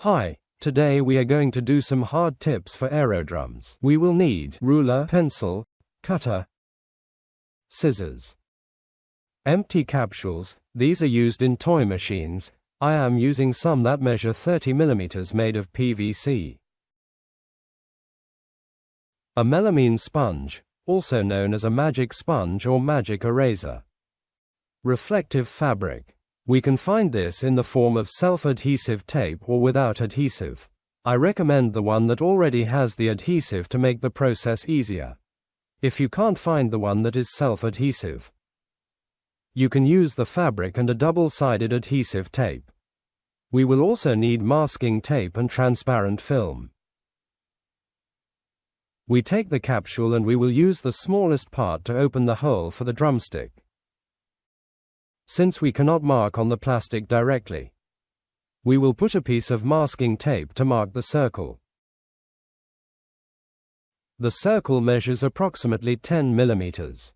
Hi, today we are going to do some hard tips for aerodrums. We will need ruler, pencil, cutter, scissors. Empty capsules, these are used in toy machines. I am using some that measure 30 mm made of PVC. A melamine sponge, also known as a magic sponge or magic eraser. Reflective fabric. We can find this in the form of self-adhesive tape or without adhesive. I recommend the one that already has the adhesive to make the process easier. If you can't find the one that is self-adhesive, you can use the fabric and a double-sided adhesive tape. We will also need masking tape and transparent film. We take the capsule and we will use the smallest part to open the hole for the drumstick. Since we cannot mark on the plastic directly, we will put a piece of masking tape to mark the circle. The circle measures approximately 10 mm.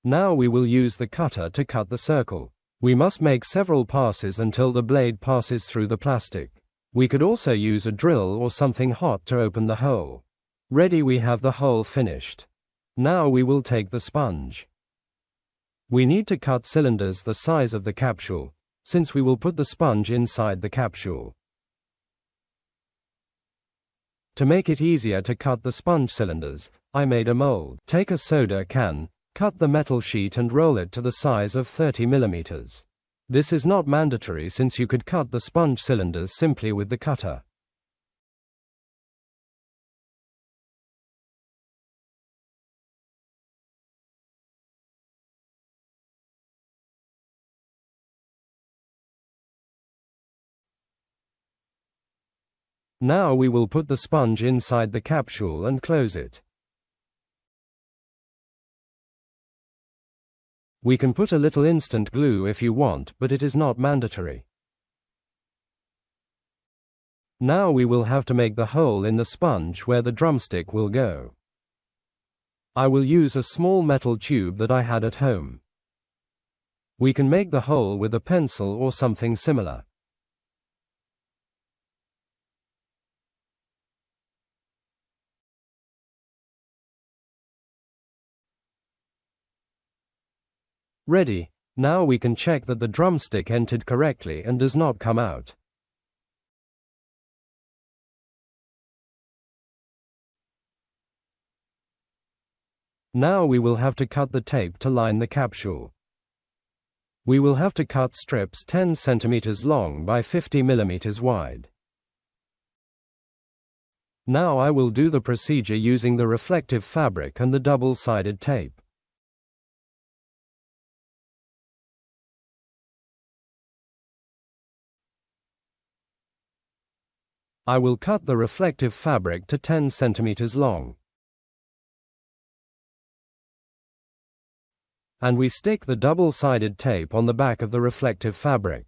Now we will use the cutter to cut the circle. We must make several passes until the blade passes through the plastic. We could also use a drill or something hot to open the hole. Ready, we have the hole finished. Now we will take the sponge. We need to cut cylinders the size of the capsule, since we will put the sponge inside the capsule. To make it easier to cut the sponge cylinders, I made a mold. Take a soda can, cut the metal sheet and roll it to the size of 30 mm. This is not mandatory since you could cut the sponge cylinders simply with the cutter. Now we will put the sponge inside the capsule and close it. We can put a little instant glue if you want, but it is not mandatory. Now we will have to make the hole in the sponge where the drumstick will go. I will use a small metal tube that I had at home. We can make the hole with a pencil or something similar. Ready. Now we can check that the drumstick entered correctly and does not come out. Now we will have to cut the tape to line the capsule. We will have to cut strips 10 cm long by 50 mm wide. Now I will do the procedure using the reflective fabric and the double-sided tape. I will cut the reflective fabric to 10 cm long. And we stick the double-sided tape on the back of the reflective fabric.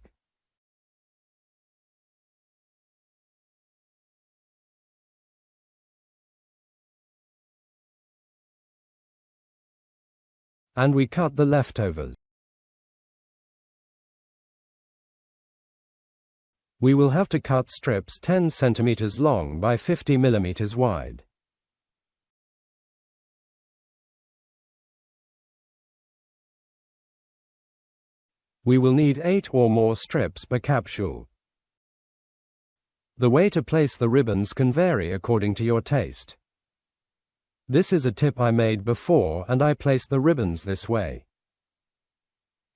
And we cut the leftovers. We will have to cut strips 10 cm long by 50 mm wide. We will need 8 or more strips per capsule. The way to place the ribbons can vary according to your taste. This is a tip I made before and I placed the ribbons this way.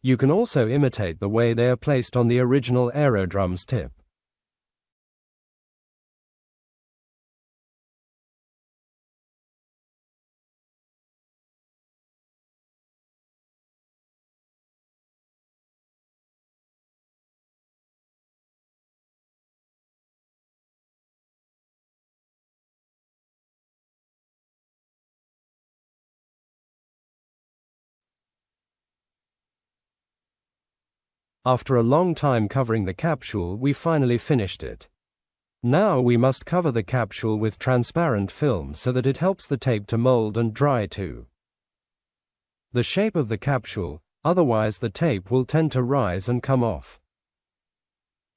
You can also imitate the way they are placed on the original Aerodrums tip. After a long time covering the capsule, we finally finished it. Now we must cover the capsule with transparent film so that it helps the tape to mold and dry too. The shape of the capsule, otherwise the tape will tend to rise and come off.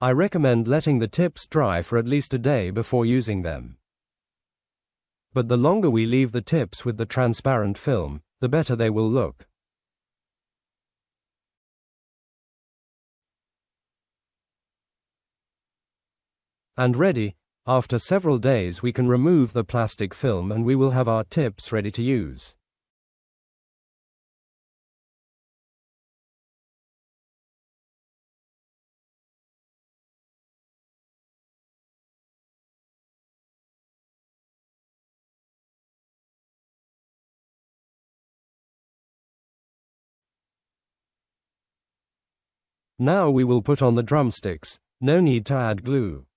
I recommend letting the tips dry for at least a day before using them. But the longer we leave the tips with the transparent film, the better they will look. And ready. After several days we can remove the plastic film and we will have our tips ready to use. Now we will put on the drumsticks. No need to add glue.